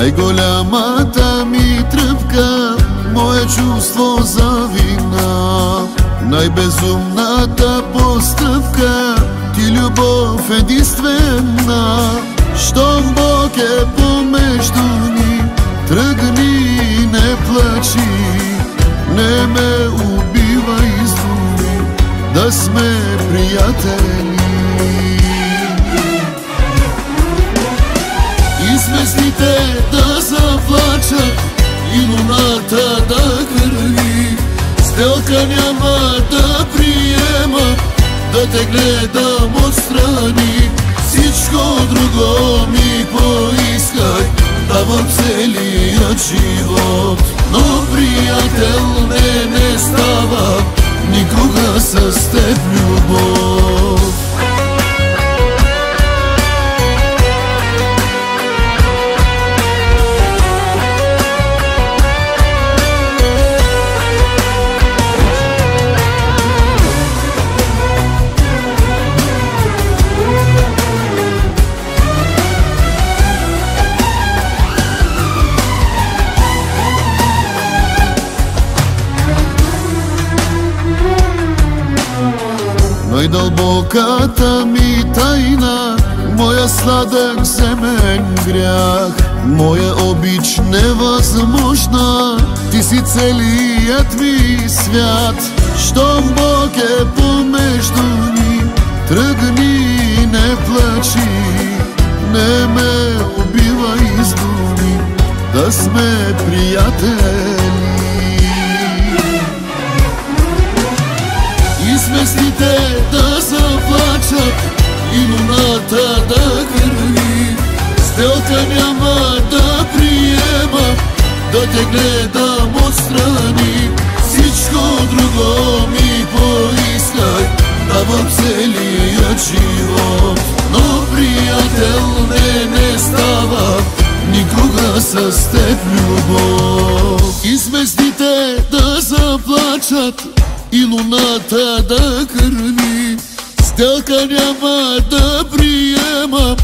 Най-голямата ми тръпка, мое чувство за вина. Най-безумната постъпка, ти любов единствена. Щом Бог е помежду ни, тръгни, не плачи. Не ме убивай с думи, да сме приятели. И звездите да заплачат, и луната да кърви. Сделка няма да приема, да те гледам отстрани. Всичко друго ми поисках, давам целият живот. Но приятел не става никога с теб любов. Най-дълбоката ми тайна, моя сладък земен грях. Моя обич невъзможна, ти си целият ми свят. Щом Бог е помежду ни, тръгни, не плачи. Не ме убивай с думи, да сме приятели. И звездите да заплачат, и луната да кърви. Сделка няма да приема, да те гледам отстрани. Всичко друго ми поисках, давам целият живот. Но приятел не става никога с теб любов. И звездите да заплачат, и луната да кърви. Сделка няма да приема,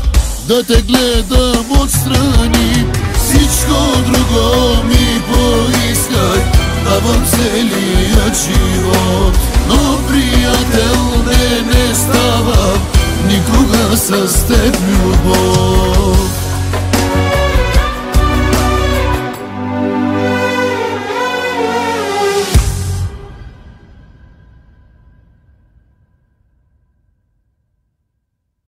да те гледам отстрани. Всичко друго ми поисках, давам целият живот. Но приятел не става никога с теб любов.